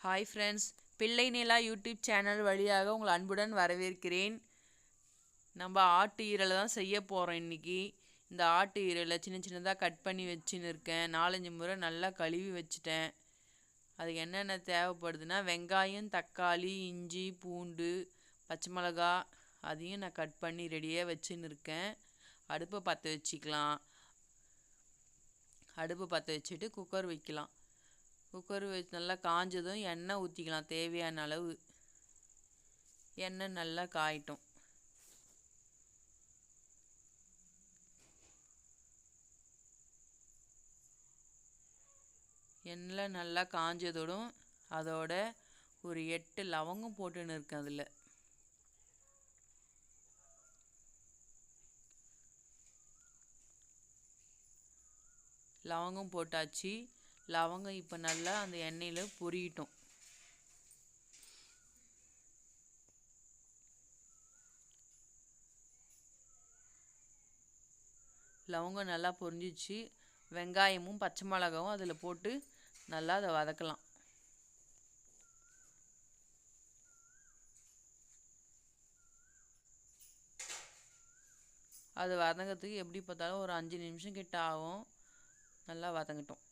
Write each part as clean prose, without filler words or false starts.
Hi friends, பிள்ளை நிலா YouTube channel வழியாக உங்கள் அன்புடன் வரவேற்கிறேன். நம்ம ஆட்டு ஈரலை தான் செய்ய போகிறோம் இன்றைக்கி. இந்த ஆட்டு ஈரலை சின்ன சின்னதாக கட் பண்ணி வச்சுன்னு இருக்கேன். 4-5 முறை நல்லா கழுவி வச்சுட்டேன். அதுக்கு என்னென்ன தேவைப்படுதுன்னா, வெங்காயம், தக்காளி, இஞ்சி, பூண்டு, பச்சை மிளகா அதையும் நான் கட் பண்ணி ரெடியாக வச்சுன்னு இருக்கேன். அடுப்பை பற்ற வச்சுக்கலாம். அடுப்பு பற்ற வச்சுட்டு குக்கர் வைக்கலாம். குக்கர் வச்சு நல்லா காஞ்சதும் எண்ணெய் ஊற்றிக்கலாம். தேவையான அளவு எண்ணெய் நல்லா காயட்டும். எண்ணெய் நல்லா காஞ்சதோடும் அதோட ஒரு 8 லவங்கம் போட்டுன்னு இருக்கேன். அதில் லவங்கம் போட்டாச்சு. லவங்கம் இப்போ நல்லா அந்த எண்ணெயில் பொரியட்டும். லவங்கம் நல்லா பொரிஞ்சிச்சு. வெங்காயமும் பச்சை மிளகாவும் அதில் போட்டு நல்லா அதை வதக்கலாம். அது வதங்கிறதுக்கு எப்படி பார்த்தாலும் ஒரு 5 நிமிஷம் கிட்ட ஆகும். நல்லா வதங்கட்டும்.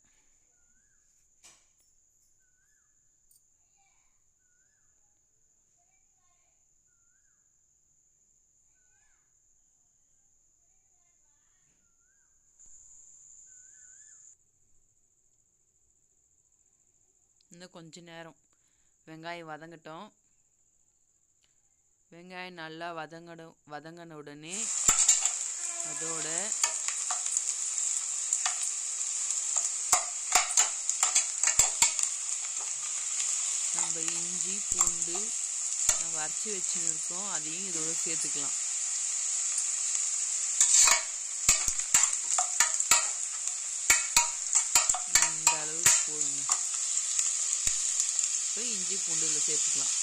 இன்னும் கொஞ்ச நேரம் வெங்காயம் வதங்கட்டும். வெங்காயம் நல்லா வதங்கின உடனே அதோட நம்ம இஞ்சி பூண்டு நம்ம அரைச்சி வச்சுன்னு இருக்கோம், அதையும் இதோட சேர்த்துக்கலாம். இந்த அளவுக்கு போடுங்க. இப்போ இஞ்சி பூண்டு இதில் சேர்த்துக்கலாம்.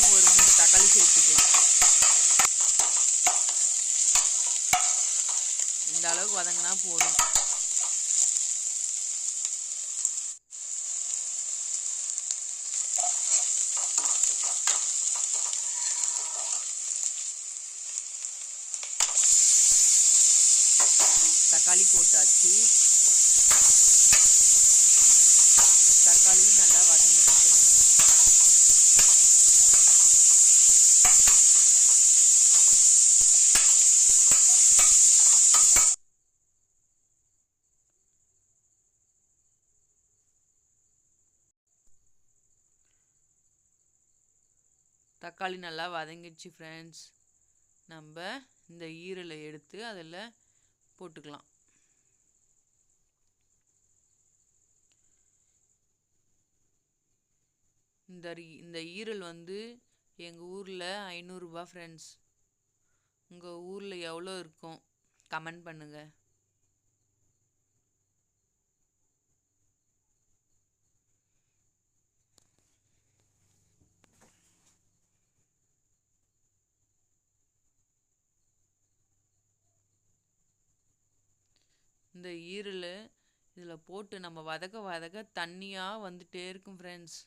ஒரு 3 தக்காளி சேர்த்துக்கலாம். இந்த அளவுக்கு வதங்கினா போதும். தக்காளி போட்டாச்சு. தக்காளியும் நல்லா வதங்கிட்டு. தக்காளி நல்லா வதங்கிடுச்சு ஃப்ரெண்ட்ஸ். நம்ம இந்த ஈரலை எடுத்து அதில் போட்டுக்கலாம். இந்த ஈரல் வந்து எங்கள் ஊரில் 500 ரூபா ஃப்ரெண்ட்ஸ். உங்கள் ஊரில் எவ்வளோ இருக்கும் கமெண்ட் பண்ணுங்கள். இந்த ஈரல் இதில் போட்டு நம்ம வதக்க தண்ணியாக வந்துட்டே இருக்கும் ஃப்ரெண்ட்ஸ்.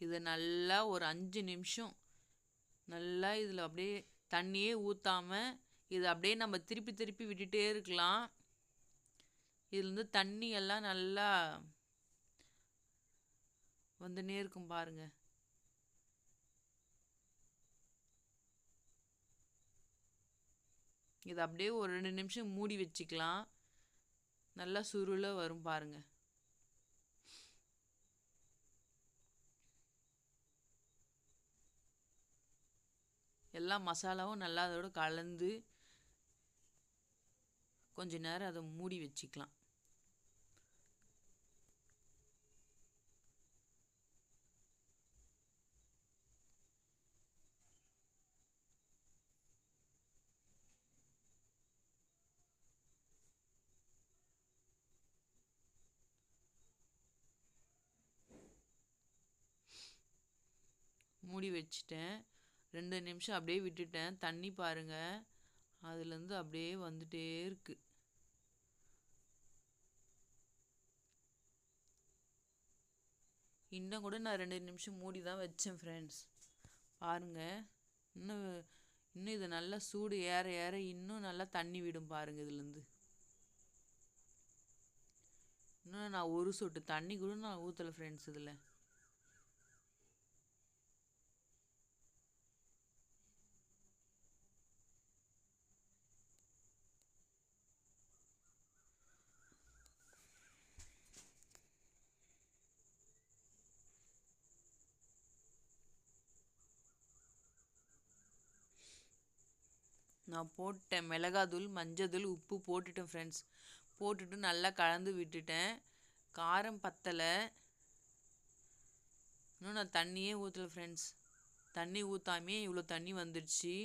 இது நல்லா ஒரு 5 நிமிஷம் நல்லா இதில் அப்படியே தண்ணியே ஊற்றாமல் இது அப்படியே நம்ம திருப்பி திருப்பி விட்டுட்டே இருக்கலாம். இதுலேருந்து தண்ணி எல்லாம் நல்லா வந்துன்னே இருக்கும் பாருங்க. இது அப்படியே ஒரு 2 நிமிஷம் மூடி வச்சுக்கலாம். நல்லா சுருள வரும் பாருங்க. எல்லா மசாலாவும் நல்லா அதோட கலந்து கொஞ்ச நேரம் அதை மூடி வச்சுக்கலாம். மூடி வச்சுட்டேன். 2 நிமிஷம் அப்படியே விட்டுட்டேன். தண்ணி பாருங்க, அதுலேருந்து அப்படியே வந்துட்டே இருக்கு. இன்னும் கூட நான் 2 நிமிஷம் மூடி தான் வச்சேன் ஃப்ரெண்ட்ஸ். பாருங்க, இன்னும் இன்னும் இது நல்லா சூடு ஏற ஏற இன்னும் நல்லா தண்ணி விடும் பாருங்க. இதுலேருந்து இன்னும் நான் ஒரு சொட்டு தண்ணி கூட நான் ஊற்றலை ஃப்ரெண்ட்ஸ். இதில் நான் போட்டேன் மிளகாத்தூள், மஞ்சத்தூள், உப்பு போட்டுட்டேன் ஃப்ரெண்ட்ஸ். போட்டுட்டு நல்லா கலந்து விட்டுட்டேன். காரம் பத்தலை. இன்னும் நான் தண்ணியே ஊற்றலை ஃப்ரெண்ட்ஸ். தண்ணி ஊற்றாமே இவ்வளோ தண்ணி வந்துடுச்சு.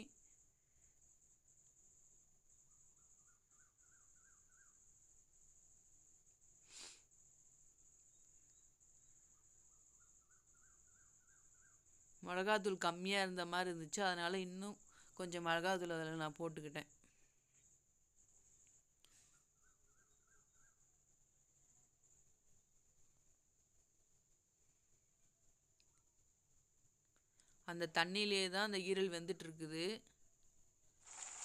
மிளகாத்தூள் கம்மியாக இருந்த மாதிரி இருந்துச்சு, அதனால் இன்னும் கொஞ்சம் மிளகாத்தூள் அதில் நான் போட்டுக்கிட்டேன். அந்த தண்ணியிலே தான் அந்த ஈரல் வெந்துட்டு இருக்குது.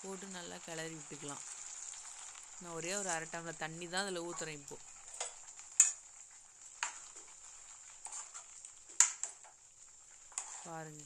போட்டு நல்லா கிளறி விட்டுக்கலாம். நான் ஒரே ஒரு 1/2 டம்ளர் தண்ணி தான் அதில் ஊற்றுறேன் இப்போது. பாருங்க,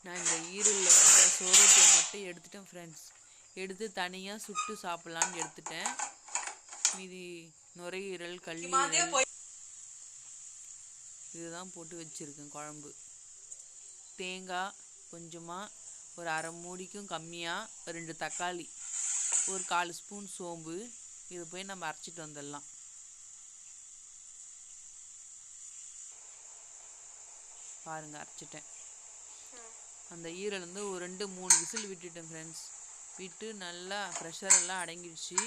நான் இந்த ஈரலில் வந்து சோரத்தை மட்டும் எடுத்துட்டேன் ஃப்ரெண்ட்ஸ். எடுத்து தனியாக சுட்டு சாப்பிட்லான்னு எடுத்துட்டேன். மீதி நுரையீரல், கல்லீரல் இதுதான் போட்டு வச்சுருக்கேன் குழம்பு. தேங்காய் கொஞ்சமாக, ஒரு 1/2 மூடிக்கும் கம்மியாக 2 தக்காளி, ஒரு 1/4 ஸ்பூன் சோம்பு. இது போய் நம்ம அரைச்சிட்டு வந்துடலாம். பாருங்கள், அரைச்சிட்டேன். அந்த ஈரல் வந்து ஒரு 2-3 விசில் விட்டுட்டேன் ஃப்ரெண்ட்ஸ். விட்டு நல்லா ப்ரெஷரெல்லாம் அடங்கிடுச்சு.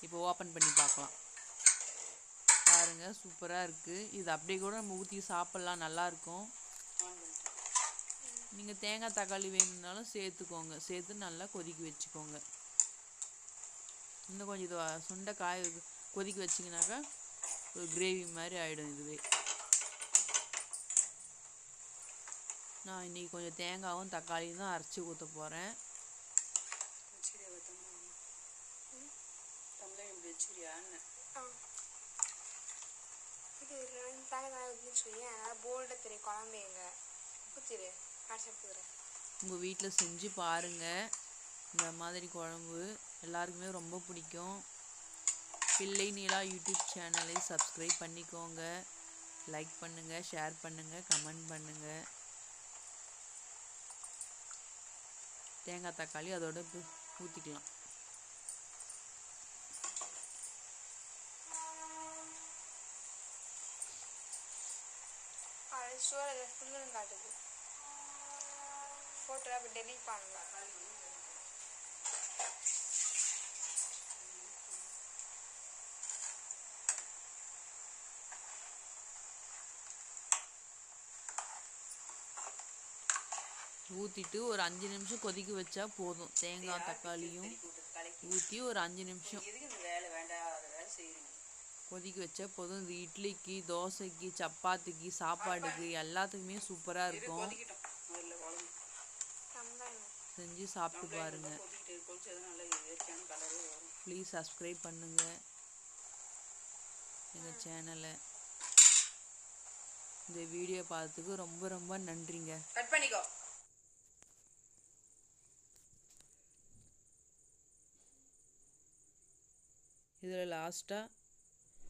இப்போ ஓப்பன் பண்ணி பார்க்கலாம். பாருங்கள், சூப்பராக இருக்குது. இது அப்படியே கூட நம்ம ஊற்றி சாப்பிட்லாம், நல்லாயிருக்கும். நீங்கள் தேங்காய் தக்காளி வேணும்னாலும் சேர்த்துக்கோங்க. சேர்த்து நல்லா கொதிக்க வச்சுக்கோங்க. இன்னும் கொஞ்சம் இது சுண்டை கொதிக்க வச்சிங்கனாக்கா ஒரு கிரேவி மாதிரி ஆகிடும் இதுவே. நான் இன்றைக்கி கொஞ்சம் தேங்காயும் தக்காளியும் தான் அரைச்சி ஊற்ற போகிறேன். உங்கள் வீட்டில் செஞ்சு பாருங்கள். இந்த மாதிரி குழம்பு எல்லாருக்குமே ரொம்ப பிடிக்கும். பிள்ளை நிலா யூடியூப் சேனலை சப்ஸ்கிரைப் பண்ணிக்கோங்க. லைக் பண்ணுங்கள், ஷேர் பண்ணுங்கள், கமெண்ட் பண்ணுங்கள். தேங்காய் தக்காளி அதோட ஊற்றிக்கலாம். காட்டுது ஃபோட்டோ அப்போ டெலிட் பண்ணலாம். ஊற்றிட்டு ஒரு 5 நிமிஷம் கொதிக்க வச்சா போதும். தேங்காய் தக்காளியும் ஊற்றி ஒரு 5 நிமிஷம். கொதிக்க வச்சா போதும். இது இட்லிக்கு, தோசைக்கு, சப்பாத்திக்கு, சாப்பாடுக்கு எல்லாத்துக்குமே சூப்பராக இருக்கும். செஞ்சு சாப்பிட்டு பாருங்க. ப்ளீஸ் சப்ஸ்கிரைப் பண்ணுங்க எங்கள் சேனலை. இந்த வீடியோ பார்த்ததுக்கு ரொம்ப ரொம்ப நன்றிங்க. கட் பண்ணிக்கோ. இதில் லாஸ்ட்டாக